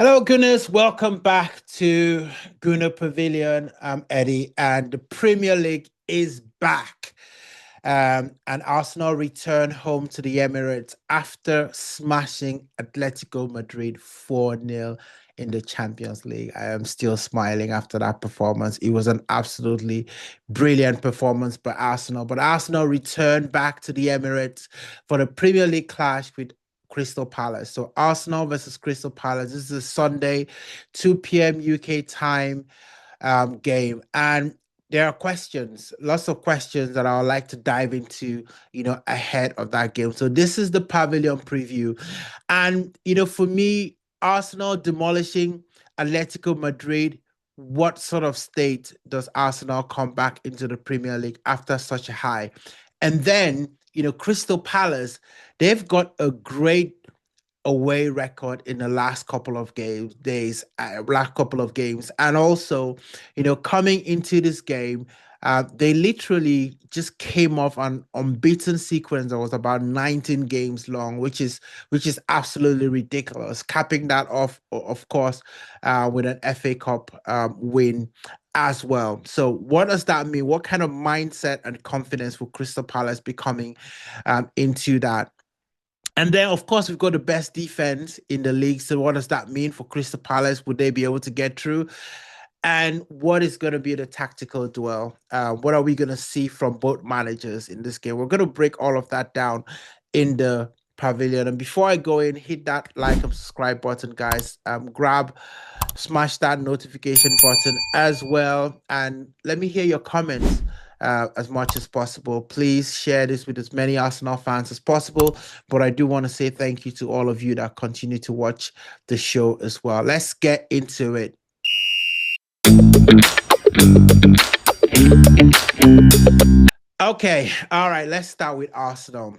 Hello, Gunners. Welcome back to Gunner Pavilion. I'm Eddie, and the Premier League is back. And Arsenal return home to the Emirates after smashing Atletico Madrid 4-0 in the Champions League. I am still smiling after that performance. It was an absolutely brilliant performance by Arsenal. But Arsenal returned back to the Emirates for the Premier League clash with Crystal Palace. So Arsenal versus Crystal Palace. This is a Sunday, 2 p.m. UK time game. And there are questions, lots of questions that I would like to dive into, ahead of that game. So this is the Pavilion preview. And, for me, Arsenal demolishing Atletico Madrid, what sort of state does Arsenal come back into the Premier League after such a high? And then, Crystal Palace, they've got a great away record in the last couple of last couple of games. And also, coming into this game, they literally just came off an unbeaten sequence that was about 19 games long, which is absolutely ridiculous. Capping that off, of course, with an FA Cup win as well. So, what does that mean? What kind of mindset and confidence will Crystal Palace be coming into that? And then, of course, we've got the best defense in the league. So, what does that mean for Crystal Palace? Would they be able to get through? And what is going to be the tactical duel? What are we going to see from both managers in this game? We're going to break all of that down in the pavilion. And before I go in, hit that like and subscribe button, guys. Smash that notification button as well. And let me hear your comments as much as possible. Please share this with as many Arsenal fans as possible. But I do want to say thank you to all of you that continue to watch the show as well. Let's get into it. Okay, all right, let's start with Arsenal.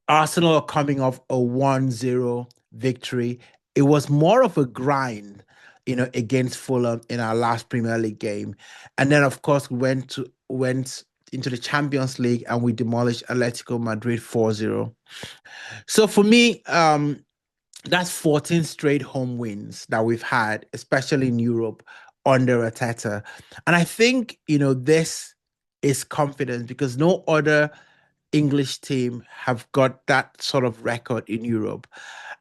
Arsenal are coming off a 1-0 victory. It was more of a grind, against Fulham in our last Premier League game. And then, of course, we went into the Champions League and we demolished Atletico Madrid 4-0. So for me, that's 14 straight home wins that we've had, especially in Europe under Arteta. And I think, this is confidence because no other English team have got that sort of record in Europe.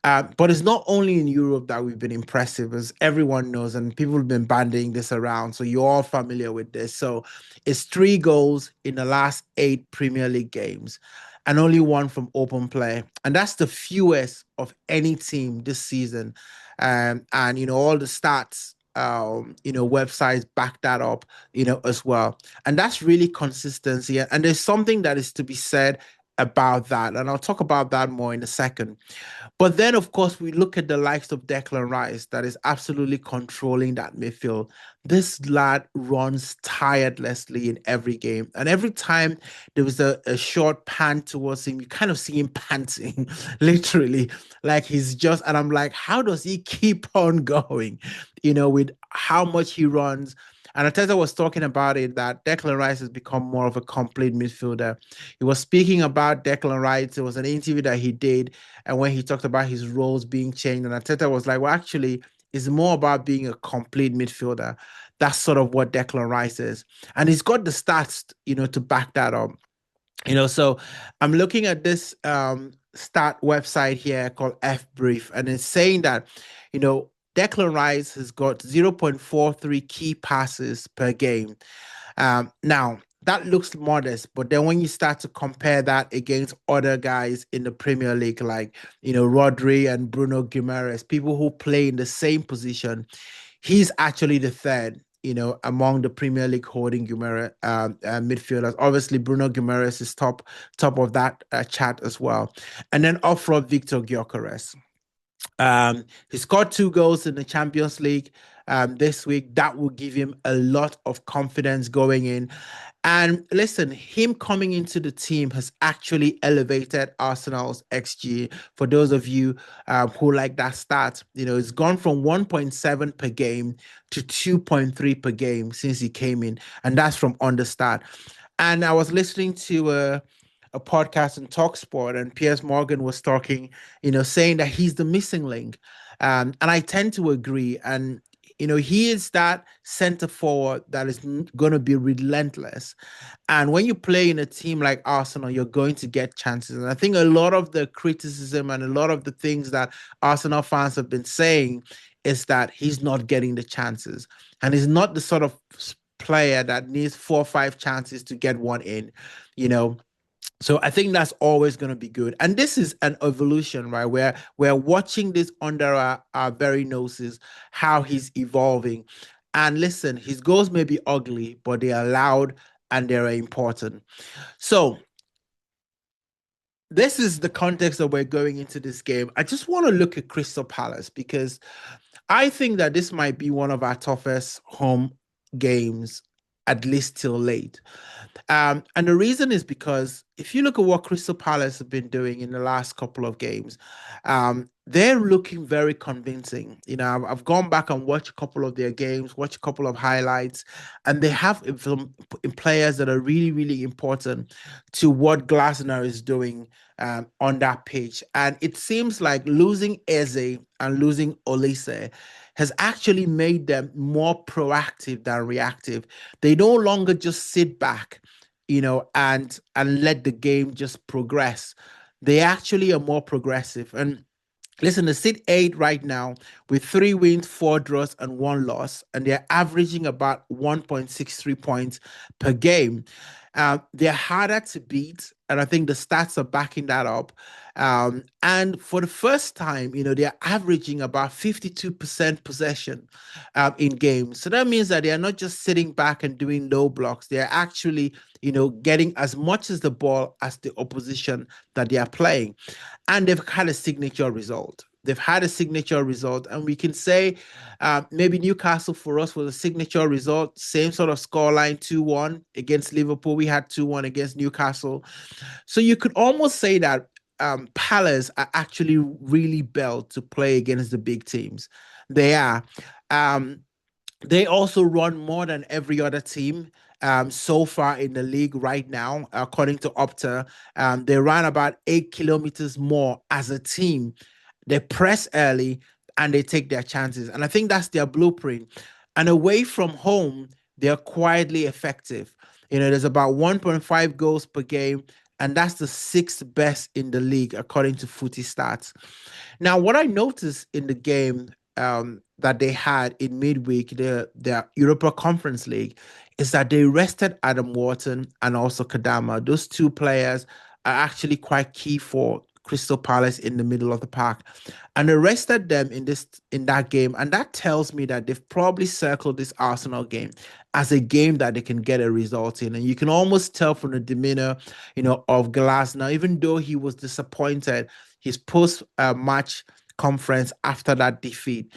But it's not only in Europe that we've been impressive, as everyone knows, and people have been bandying this around. So you're all familiar with this. So it's 3 goals in the last 8 Premier League games and only 1 from open play. And that's the fewest of any team this season. And all the stats, websites back that up, as well. And that's really consistency. And there's something that is to be said about that. And I'll talk about that more in a second. But then, of course, we look at the likes of Declan Rice that is absolutely controlling that midfield. This lad runs tirelessly in every game. And every time there was a short pan towards him, you kind of see him panting, literally, like he's just, and I'm like, how does he keep on going, with how much he runs? And Arteta was talking about it, that Declan Rice has become more of a complete midfielder. He was speaking about Declan Rice. It was an interview that he did. And when he talked about his roles being changed, and Arteta was like, well, actually, it's more about being a complete midfielder. That's sort of what Declan Rice is. And he's got the stats, to back that up. So I'm looking at this stat website here called F Brief, and it's saying that, Declan Rice has got 0.43 key passes per game. Now, that looks modest, but then when you start to compare that against other guys in the Premier League, like, Rodri and Bruno Gyökeres, people who play in the same position, he's actually the third, among the Premier League holding midfielders. Obviously, Bruno Gyökeres is top of that chat as well. And then up front, Victor Gyökeres. He scored 2 goals in the Champions League this week. That will give him a lot of confidence going in. And listen, him coming into the team has actually elevated Arsenal's XG. For those of you who like that stat, it's gone from 1.7 per game to 2.3 per game since he came in. And that's from Understat. And I was listening to a podcast in Talksport, and Piers Morgan was talking, saying that he's the missing link. And I tend to agree. And he is that center forward that is going to be relentless. And when you play in a team like Arsenal, you're going to get chances. And I think a lot of the criticism and a lot of the things that Arsenal fans have been saying is that he's not getting the chances. And he's not the sort of player that needs 4 or 5 chances to get one in, you know. So I think that's always going to be good. And this is an evolution, right? Where we're watching this under our very noses, how he's evolving. And listen, his goals may be ugly, but they are loud and they're important. So this is the context that we're going into this game. I just want to look at Crystal Palace because I think that this might be one of our toughest home games, at least till late. And the reason is because if you look at what Crystal Palace have been doing in the last couple of games, they're looking very convincing. I've gone back and watched a couple of their games, watched a couple of highlights, and they have some players that are really, really important to what Glasner is doing on that pitch. And it seems like losing Eze and losing Olise has actually made them more proactive than reactive. They no longer just sit back, and let the game just progress. They actually are more progressive. And listen, they sit 8 right now with 3 wins, 4 draws, and 1 loss, and they're averaging about 1.63 points per game. They're harder to beat, and I think the stats are backing that up. And for the first time, they're averaging about 52% possession in games. So that means that they are not just sitting back and doing low blocks. They're actually, getting as much as the ball as the opposition that they are playing. And they've had a signature result. They've had a signature result, and we can say maybe Newcastle for us was a signature result. Same sort of scoreline, 2-1 against Liverpool. We had 2-1 against Newcastle. So you could almost say that Palace are actually really built to play against the big teams. They are. Um, they also run more than every other team so far in the league right now, according to Opta. They run about 8 kilometers more as a team. They press early and they take their chances. And I think that's their blueprint. And away from home, they're quietly effective. There's about 1.5 goals per game, and that's the sixth best in the league, according to Footy Stats. Now, what I noticed in the game that they had in midweek, their Europa Conference League, is that they rested Adam Wharton and also Kadama. Those two players are actually quite key for Crystal Palace in the middle of the park, and they rested them in that game, and that tells me that they've probably circled this Arsenal game as a game that they can get a result in, and you can almost tell from the demeanor, of Glasner, even though he was disappointed, his post match conference after that defeat,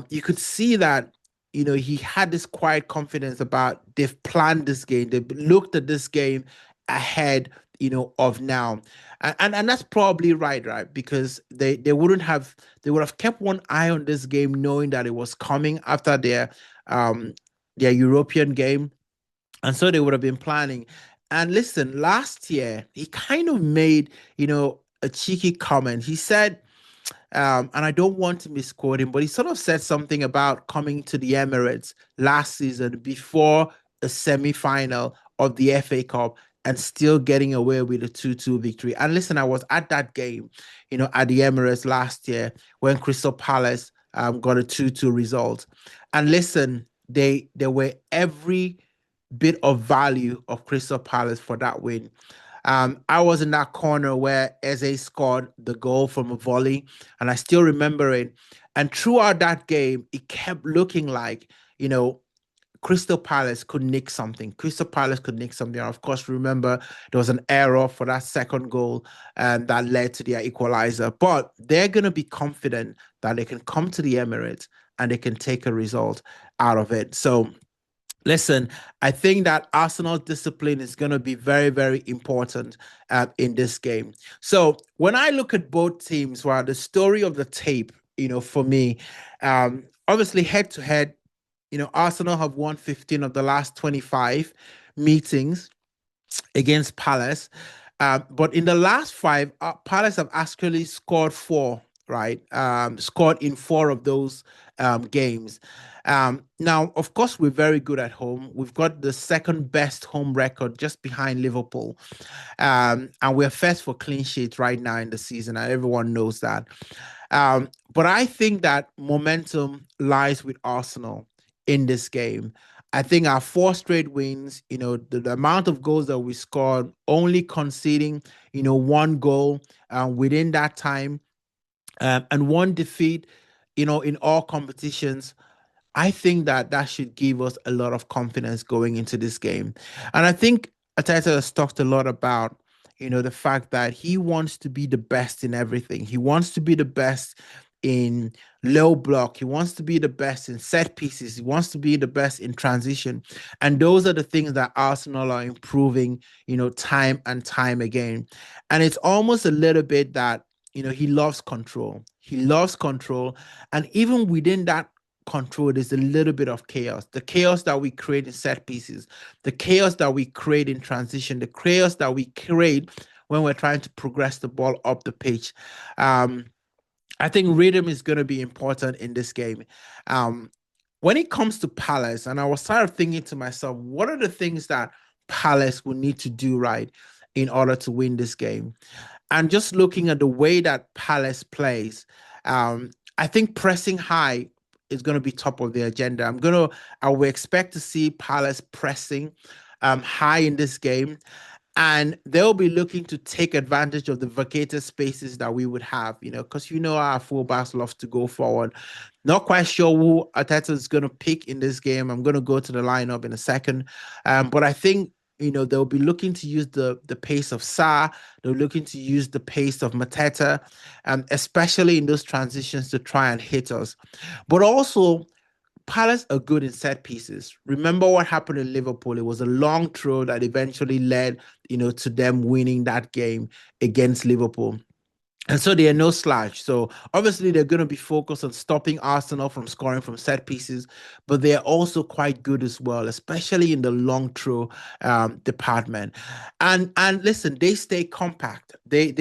you could see that he had this quiet confidence about they've planned this game, they've looked at this game ahead, of now. And that's probably right, because they would have kept one eye on this game, knowing that it was coming after their European game. And so they would have been planning. And listen, last year he kind of made, a cheeky comment. He said, and I don't want to misquote him, but he sort of said something about coming to the Emirates last season before a semi-final of the FA Cup and still getting away with a 2-2 victory. And listen, I was at that game, at the Emirates last year when Crystal Palace got a 2-2 result. And listen, they were every bit of value of Crystal Palace for that win. I was in that corner where Eze scored the goal from a volley, and I still remember it. And throughout that game, it kept looking like, Crystal Palace could nick something. Crystal Palace could nick something. Of course, remember there was an error for that second goal that led to their equalizer. But they're going to be confident that they can come to the Emirates and they can take a result out of it. So listen, I think that Arsenal discipline is going to be very, very important in this game. So when I look at both teams, well, the story of the tape, for me, obviously head to head, Arsenal have won 15 of the last 25 meetings against Palace. But in the last 5, Palace have actually scored 4 right? Scored in 4 of those games. Now, of course, we're very good at home. We've got the second best home record just behind Liverpool. And we're first for clean sheets right now in the season, and everyone knows that. But I think that momentum lies with Arsenal in this game. I think our 4 straight wins, the amount of goals that we scored, only conceding, 1 goal within that time, and 1 defeat, in all competitions. I think that that should give us a lot of confidence going into this game. And I think Ateta has talked a lot about, the fact that he wants to be the best in everything. He wants to be the best in low block. He wants to be the best in set pieces. He wants to be the best in transition. And those are the things that Arsenal are improving, time and time again. And it's almost a little bit that, he loves control. He loves control. And even within that control, there's a little bit of chaos. The chaos that we create in set pieces, the chaos that we create in transition, the chaos that we create when we're trying to progress the ball up the pitch. I think rhythm is going to be important in this game. Um, when it comes to Palace, and I was sort of thinking to myself, what are the things that Palace will need to do right in order to win this game? And just looking at the way that Palace plays, I think pressing high is going to be top of the agenda. I will expect to see Palace pressing high in this game, and they'll be looking to take advantage of the vacated spaces that we would have, because our fullbacks love to go forward. Not quite sure who Arteta is going to pick in this game. I'm going to go to the lineup in a second, but I think they'll be looking to use the pace of Sa. They're looking to use the pace of Mateta, especially in those transitions to try and hit us. But also, Palace are good in set pieces. Remember what happened in Liverpool? It was a long throw that eventually led, to them winning that game against Liverpool. And so they are no slouch. So obviously they're going to be focused on stopping Arsenal from scoring from set pieces, but they are also quite good as well, especially in the long throw department. And listen, they stay compact. They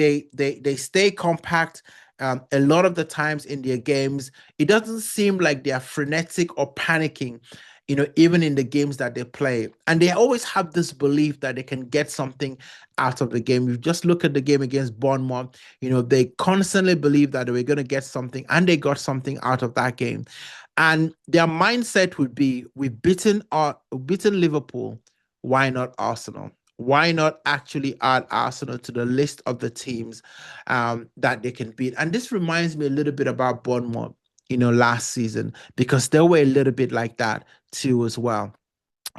stay compact. A lot of the times in their games, it doesn't seem like they are frenetic or panicking, even in the games that they play. And they always have this belief that they can get something out of the game. You just look at the game against Bournemouth, they constantly believe that they were going to get something, and they got something out of that game. And their mindset would be, we've beaten Liverpool. Why not Arsenal? Why not actually add Arsenal to the list of the teams that they can beat? And this reminds me a little bit about Bournemouth, last season, because they were a little bit like that too as well.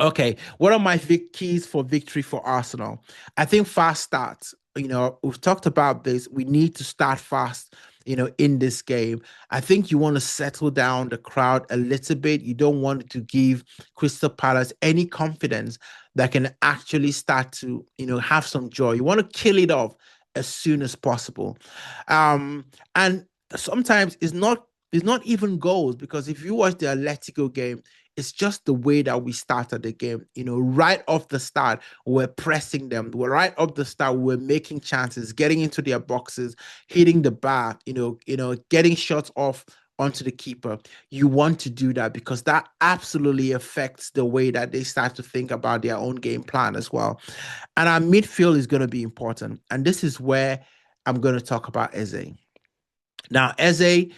Okay, what are my keys for victory for Arsenal? I think fast starts. We've talked about this. We need to start fast, in this game. I think you want to settle down the crowd a little bit. You don't want to give Crystal Palace any confidence that can actually start to, have some joy. You want to kill it off as soon as possible. And sometimes it's not even goals, because if you watch the Atletico game, it's just the way that we started the game. Right off the start, we're pressing them. We're right off the start, we're making chances, getting into their boxes, hitting the bar, getting shots off onto the keeper. You want to do that because that absolutely affects the way that they start to think about their own game plan as well. And our midfield is going to be important. And this is where I'm going to talk about Eze. Now, Eze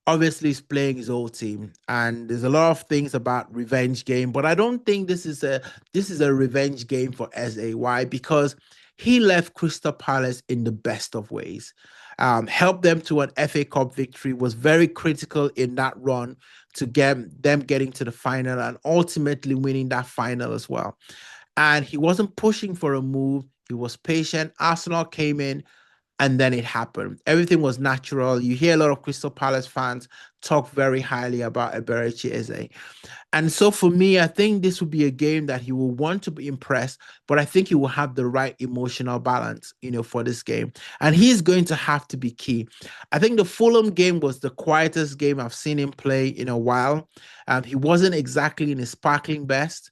obviously is playing his old team, and there's a lot of things about revenge game, but I don't think this is a revenge game for Eze. Why? Because he left Crystal Palace in the best of ways. Helped them to an FA Cup victory, was very critical in that run to get them getting to the final and ultimately winning that final as well. And he wasn't pushing for a move. He was patient. Arsenal came in, and then it happened. Everything was natural. You hear a lot of Crystal Palace fans talk very highly about Eberechi Eze. And so for me, I think this will be a game that he will want to be impressed, but I think he will have the right emotional balance, for this game. And he's going to have to be key. I think the Fulham game was the quietest game I've seen him play in a while. He wasn't exactly in his sparkling best.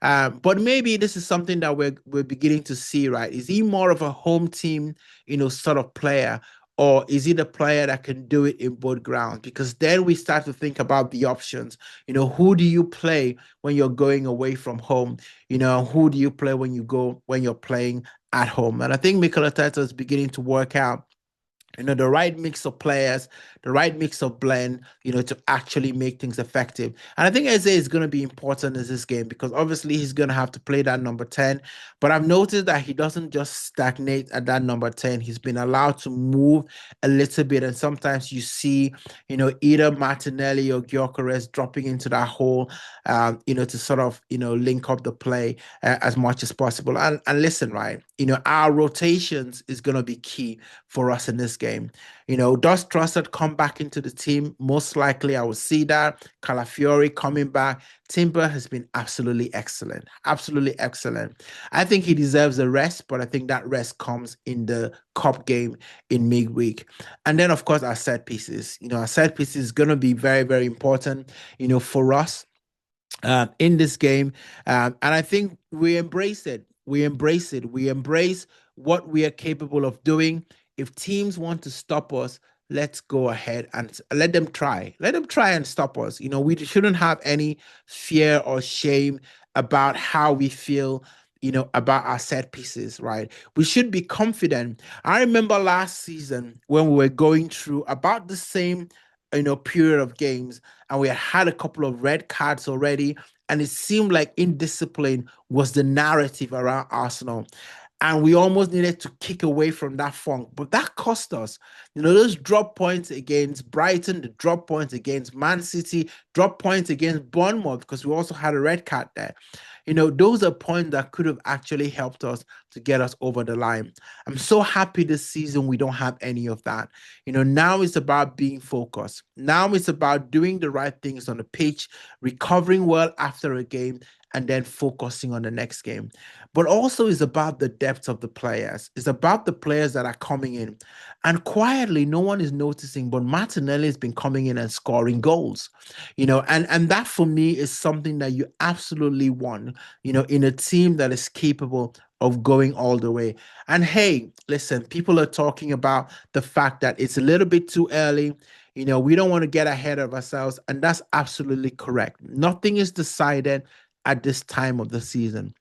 But maybe this is something that we're beginning to see, right? Is he more of a home team, sort of player? or is he the player that can do it in both grounds? Because then we start to think about the options. Who do you play when you're going away from home? Who do you play when you're playing at home? And I think Mikel Arteta is beginning to work out the right mix of players, the right mix of blend, to actually make things effective. And I think Eze is going to be important in this game because obviously he's going to have to play that number 10. But I've noticed that he doesn't just stagnate at that number 10. He's been allowed to move a little bit. And sometimes you see, either Martinelli or Gyökeres dropping into that hole, to sort of, link up the play as much as possible. And listen, right, our rotations is going to be key for us in this game. Does Trossard come back into the team? Most likely, I will see that. Calafiori coming back. Timber has been absolutely excellent. Absolutely excellent. I think he deserves a rest, but I think that rest comes in the cup game in midweek. And then, of course, our set pieces. Our set pieces is going to be very, very important, for us in this game. And I think we embrace it. We embrace it. We embrace what we are capable of doing. If teams want to stop us, let's go ahead and let them try. Let them try and stop us. We shouldn't have any fear or shame about how we feel. About our set pieces, right? We should be confident. I remember last season when we were going through about the same, period of games, and we had a couple of red cards already, and it seemed like indiscipline was the narrative around Arsenal. And we almost needed to kick away from that funk, but that cost us. Those drop points against Brighton, the drop points against Man City, drop points against Bournemouth, because we also had a red card there. Those are points that could have actually helped us to get us over the line. I'm so happy this season we don't have any of that. Now it's about being focused. Now it's about doing the right things on the pitch, recovering well after a game, and then focusing on the next game. But also it's about the depth of the players. It's about the players that are coming in. And quietly, no one is noticing, but Martinelli has been coming in and scoring goals. And that for me is something that you absolutely want, in a team that is capable of going all the way. And hey, listen, people are talking about the fact that it's a little bit too early. We don't want to get ahead of ourselves, and that's absolutely correct. Nothing is decided at this time of the season.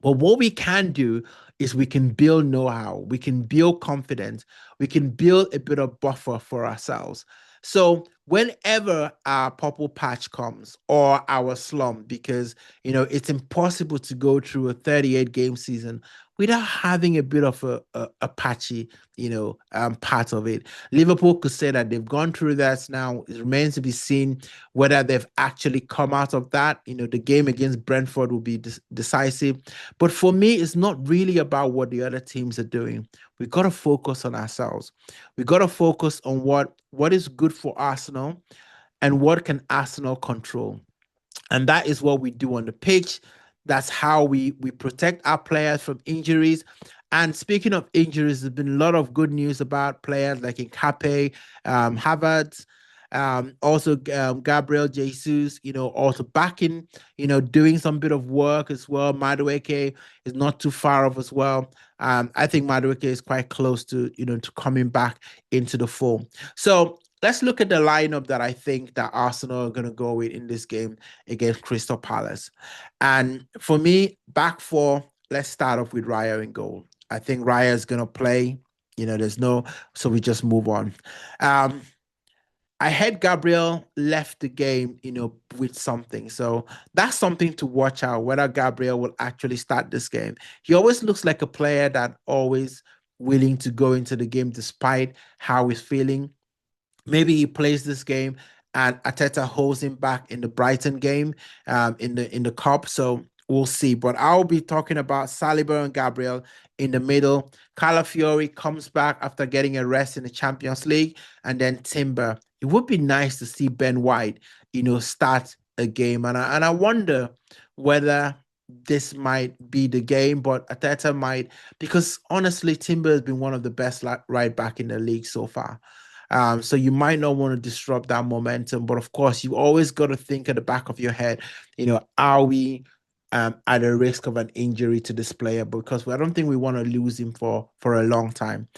But what we can do is we can build know-how, we can build confidence, we can build a bit of buffer for ourselves. So whenever our purple patch comes or our slump, because it's impossible to go through a 38 game season without having a bit of a patchy, part of it. Liverpool could say that they've gone through that now. It remains to be seen whether they've actually come out of that. The game against Brentford will be decisive. But for me, it's not really about what the other teams are doing. We got to focus on ourselves. We got to focus on what is good for Arsenal and what can Arsenal control. And that is what we do on the pitch. That's how we protect our players from injuries. And speaking of injuries, there's been a lot of good news about players like Nkape, Havertz, also Gabriel Jesus, also backing, doing some bit of work as well. Madueke is not too far off as well. I think Madueke is quite close to, to coming back into the fold. So let's look at the lineup that I think that Arsenal are going to go with in this game against Crystal Palace. And for me, back four, let's start off with Raya in goal. I think Raya is going to play. So we just move on. Um, I heard Gabriel left the game, with something. So that's something to watch out, whether Gabriel will actually start this game. He always looks like a player that always willing to go into the game despite how he's feeling. Maybe he plays this game and Arteta holds him back in the Brighton game, in the cup. So we'll see. But I'll be talking about Saliba and Gabriel in the middle. Calafiori comes back after getting a rest in the Champions League, and then Timber. It would be nice to see Ben White, start a game, and I wonder whether this might be the game, but Arteta might, because honestly, Timber has been one of the best right back in the league so far. So you might not want to disrupt that momentum, but of course, you always got to think at the back of your head, are we at the risk of an injury to this player, because I don't think we want to lose him for a long time.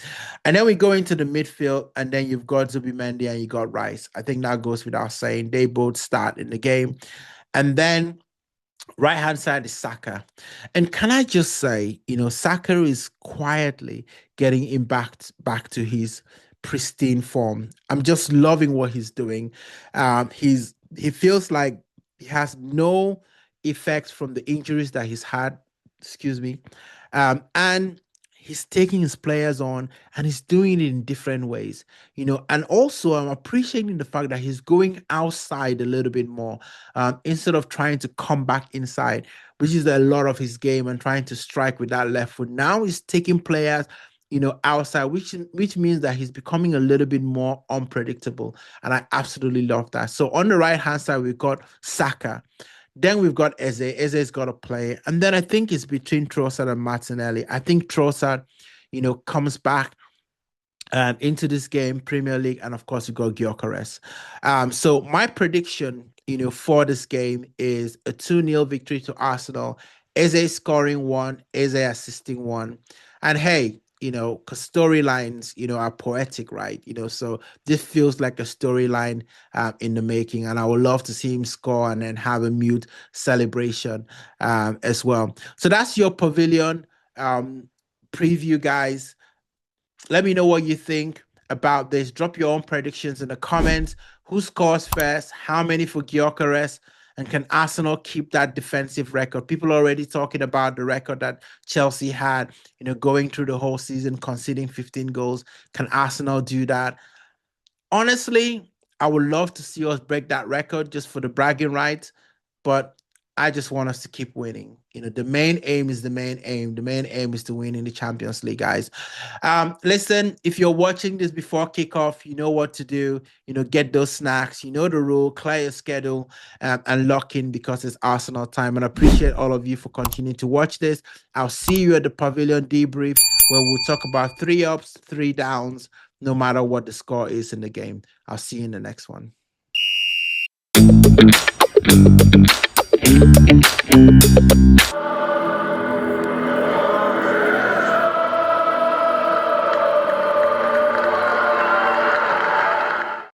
And then we go into the midfield, and then you've got Zubimendi and you got Rice. I think that goes without saying. They both start in the game. And then right hand side is Saka. And can I just say, Saka is quietly getting him back to his pristine form. I'm just loving what he's doing. He feels like he has no effects from the injuries that he's had. Excuse me. And he's taking his players on, and he's doing it in different ways, and also I'm appreciating the fact that he's going outside a little bit more, instead of trying to come back inside, which is a lot of his game, and trying to strike with that left foot. Now he's taking players, outside, which means that he's becoming a little bit more unpredictable, and I absolutely love that. So on the right hand side, we've got Saka. Then we've got Eze. Eze's got to play. And then I think it's between Trossard and Martinelli. I think Trossard, comes back into this game, Premier League, and of course, you got Gyökeres. So my prediction, for this game is a 2-0 victory to Arsenal. Eze scoring one, Eze assisting one. And hey, because storylines, are poetic, right? So this feels like a storyline in the making, and I would love to see him score and then have a mute celebration as well. So that's your Pavilion preview, guys. Let me know what you think about this. Drop your own predictions in the comments. Who scores first? How many for Gyökeres? And can Arsenal keep that defensive record? People are already talking about the record that Chelsea had, going through the whole season, conceding 15 goals. Can Arsenal do that? Honestly, I would love to see us break that record just for the bragging rights, but I just want us to keep winning. The main aim is the main aim. The main aim is to win in the Champions League, guys. Listen, if you're watching this before kickoff, you know what to do. Get those snacks. You know the rule. Clear your schedule and lock in, because it's Arsenal time. And I appreciate all of you for continuing to watch this. I'll see you at the Pavilion debrief, where we'll talk about 3 ups, 3 downs, no matter what the score is in the game. I'll see you in the next one.